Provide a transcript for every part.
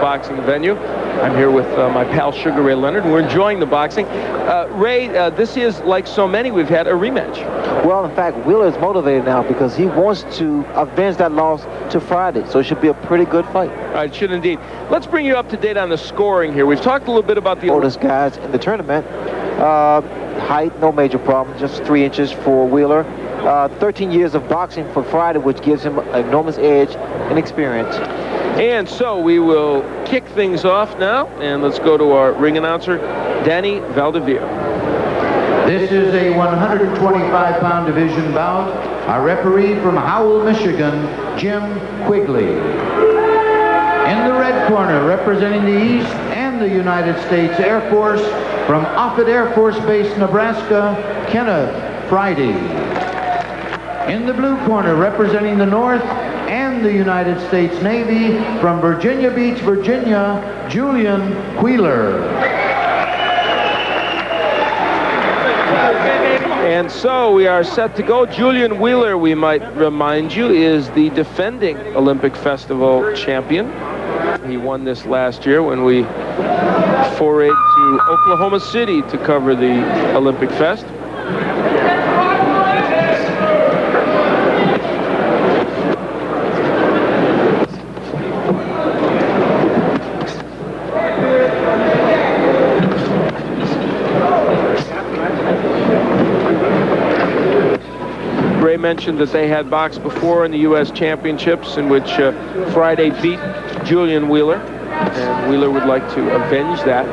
boxing venue. I'm here with my pal Sugar Ray Leonard, and we're enjoying the boxing. Ray, this is, like so many, we've had a rematch. Well, in fact, Wheeler is motivated now because he wants to avenge that loss to Friday, so it should be a pretty good fight. All right, it should indeed. Let's bring you up to date on the scoring here. We've talked a little bit about the oldest guys in the tournament. Height, no major problem, just 3 inches for Wheeler. 13 years of boxing for Friday, which gives him an enormous edge in experience. And so we will kick things off now, and let's go to our ring announcer, Danny Valdivia. This is a 125-pound division bout. Our referee from Howell, Michigan, Jim Quigley. In the red corner, representing the East and the United States Air Force, from Orfutt Air Force Base, Nebraska, Kenneth Friday. In the blue corner, representing the North and the United States Navy, from Virginia Beach, Virginia, Julian Wheeler. And so we are set to go. Julian Wheeler, we might remind you, is the defending Olympic Festival champion. He won this last year when we forayed to Oklahoma City to cover the Olympic Fest. Ray mentioned that they had boxed before in the U.S. Championships, in which Friday beat Julian Wheeler, and Wheeler would like to avenge that.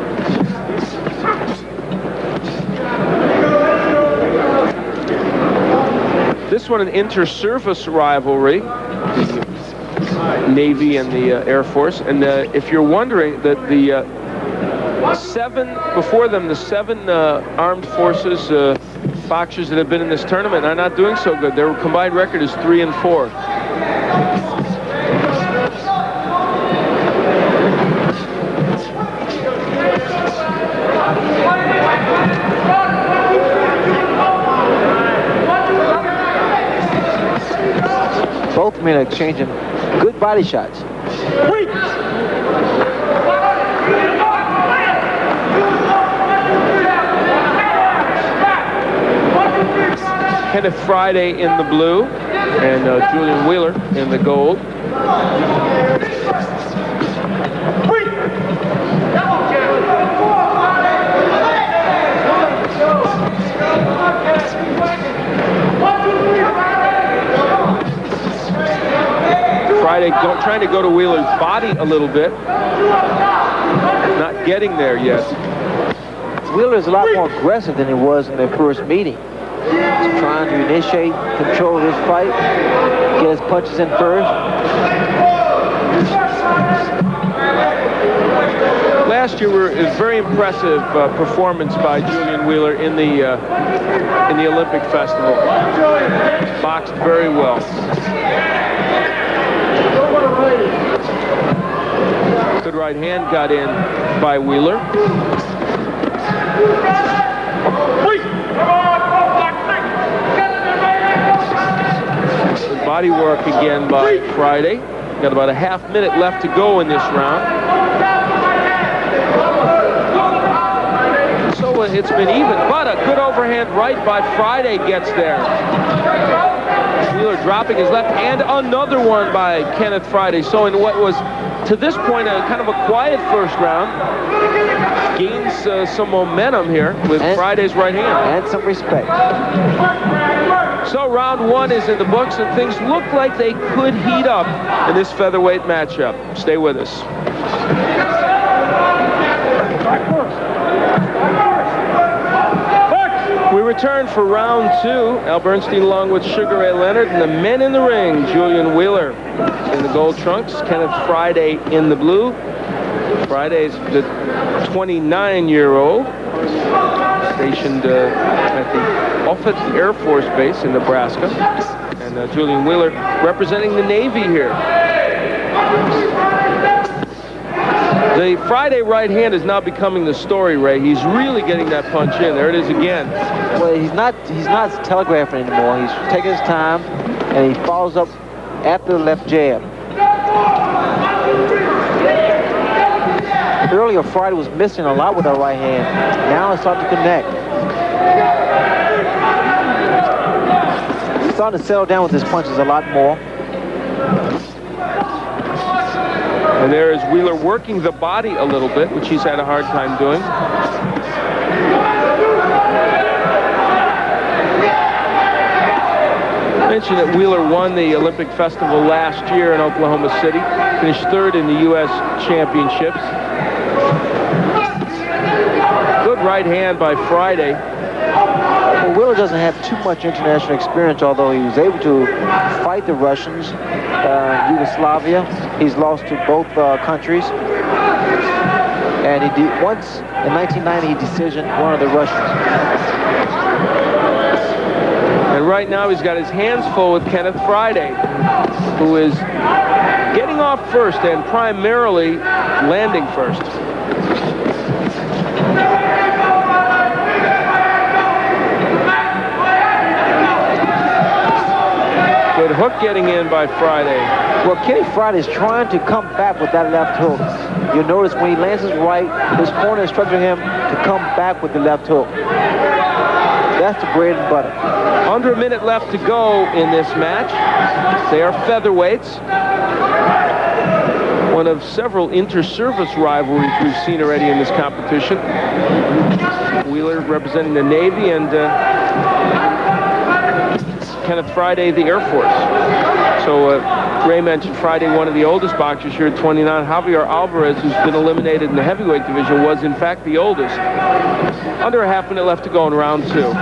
This one, an inter-service rivalry, the Navy and the Air Force, and if you're wondering, that the seven armed forces boxers that have been in this tournament are not doing so good. Their combined record is 3-4. Both men are exchanging good body shots. Kenneth Friday in the blue, and Julian Wheeler in the gold. Friday trying to go to Wheeler's body a little bit. Not getting there yet. Wheeler is a lot more aggressive than he was in their first meeting. He's trying to initiate, control this fight, get his punches in first. Last year, it was very impressive performance by Julian Wheeler in the Olympic Festival. Boxed very well. Good right hand got in by Wheeler. Good body work again by Friday. Got about a half-minute left to go in this round. So it's been even, but a good overhand right by Friday gets there. Wheeler dropping his left, and another one by Kenneth Friday. So in what was, to this point, a kind of a quiet first round, gains some momentum here with Friday's right hand. And some respect. So round one is in the books, and things look like they could heat up in this featherweight matchup. Stay with us. We return for round two. Al Bernstein along with Sugar Ray Leonard, and the men in the ring, Julian Wheeler in the gold trunks, Kenneth Friday in the blue. Friday's the 29-year-old, stationed at the Orfutt Air Force Base in Nebraska. And Julian Wheeler representing the Navy here. The Friday right hand is now becoming the story, Ray. He's really getting that punch in. There it is again. Well, he's not telegraphing anymore. He's taking his time, and he follows up after the left jab. Earlier, Friday was missing a lot with that right hand. Now it's starting to connect. He's starting to settle down with his punches a lot more. And there is Wheeler working the body a little bit, which he's had a hard time doing. I mentioned that Wheeler won the Olympic Festival last year in Oklahoma City, finished third in the U.S. Championships. Good right hand by Friday. Well, Wheeler doesn't have too much international experience, although he was able to fight the Russians, Yugoslavia. He's lost to both countries. And he did once in 1990 he decisioned one of the Russians. And right now he's got his hands full with Kenneth Friday, who is getting off first and primarily landing first. Good hook getting in by Friday. Well, Kenny Friday is trying to come back with that left hook. You'll notice when he lands his right, his corner is instructing him to come back with the left hook. That's the bread and butter. Under a minute left to go in this match. They are featherweights. One of several inter-service rivalries we've seen already in this competition. Wheeler representing the Navy and Kenneth Friday, the Air Force. So Ray mentioned Friday, one of the oldest boxers here at 29. Javier Alvarez, who's been eliminated in the heavyweight division, was in fact the oldest. Under a half minute left to go in round 2.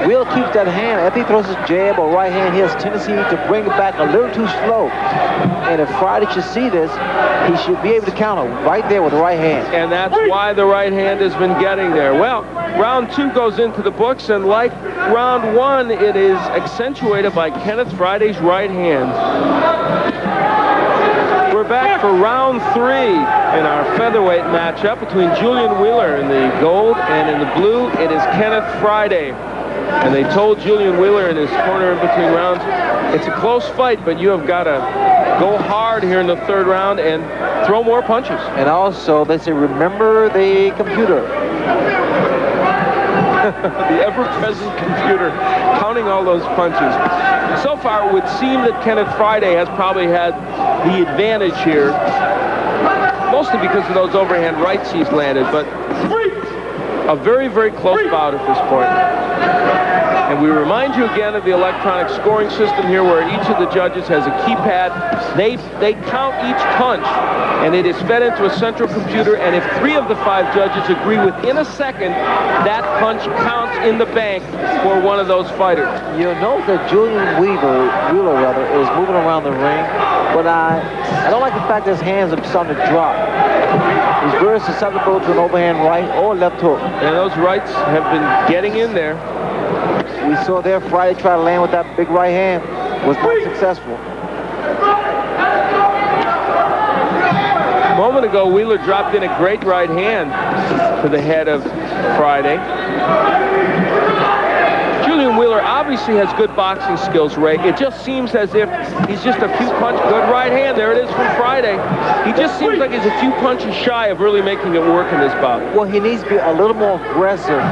Wheeler keeps that hand. If he throws his jab or right hand, he has a tendency to bring it back a little too slow. And if Friday should see this, he should be able to counter right there with the right hand. And that's why the right hand has been getting there. Well, round 2 goes into the books, and like round 1, it is accentuated by Kenneth Friday's right hand. We're back for round 3 in our featherweight matchup between Julian Wheeler in the gold, and in the blue, it is Kenneth Friday. And they told Julian Wheeler in his corner in between rounds, it's a close fight, but you have got to go hard here in the 3rd round and throw more punches. And also, they say, remember the computer. The ever-present computer, counting all those punches. So far, it would seem that Kenneth Friday has probably had the advantage here, mostly because of those overhand rights he's landed, but a very, very close bout at this point. And we remind you again of the electronic scoring system here, where each of the judges has a keypad. They count each punch, and it is fed into a central computer, and if 3 of the 5 judges agree within a second, that punch counts in the bank for one of those fighters. You'll note that Julian Wheeler is moving around the ring, but I don't like the fact that his hands are starting to drop. He's very susceptible to an overhand right or left hook. And those rights have been getting in there. We saw there Friday try to land with that big right hand. Was not successful. A moment ago, Wheeler dropped in a great right hand to the head of Friday. Julian Wheeler obviously has good boxing skills, Ray. It just seems as if he's just a few punches. Good right hand. There it is from Friday. He just seems like he's a few punches shy of really making it work in this bout. Well, he needs to be a little more aggressive.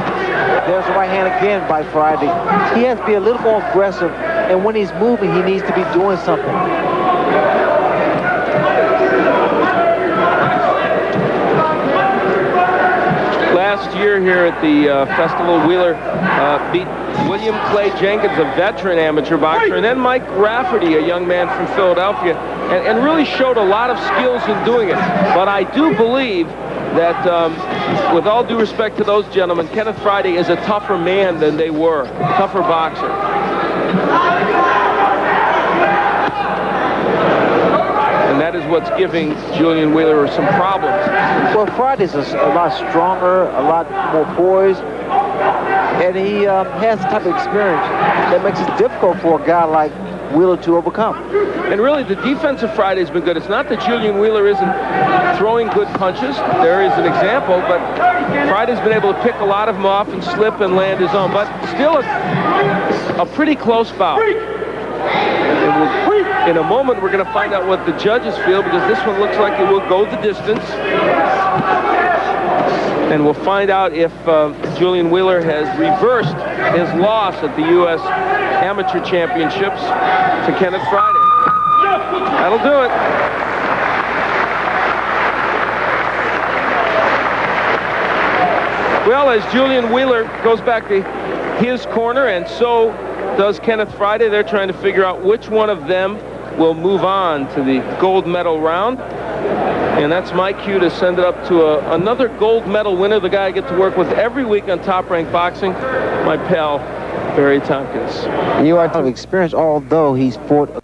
There's the right hand again by Friday. He has to be a little more aggressive, and when he's moving, he needs to be doing something. Last year here at the festival, Wheeler beat William Clay Jenkins, a veteran amateur boxer, and then Mike Rafferty, a young man from Philadelphia, and really showed a lot of skills in doing it. But I do believe that, with all due respect to those gentlemen, Kenneth Friday is a tougher man than they were, a tougher boxer. And that is what's giving Julian Wheeler some problems. Well, Friday's a lot stronger, a lot more poised, and he has the type of experience that makes it difficult for a guy like Wheeler to overcome. And really, the defense of Friday's been good. It's not that Julian Wheeler isn't throwing good punches. There is an example, but Friday's been able to pick a lot of them off and slip and land his own. But still a pretty close bout. In a moment, we're going to find out what the judges feel, because this one looks like it will go the distance. And we'll find out if Julian Wheeler has reversed his loss at the U.S. Amateur Championships to Kenneth Friday. That'll do it. Well, as Julian Wheeler goes back to his corner, and so does Kenneth Friday, they're trying to figure out which one of them will move on to the gold medal round. And that's my cue to send it up to another gold medal winner, the guy I get to work with every week on Top Rank Boxing, my pal, Barry Tompkins. You are of experience, although he's fought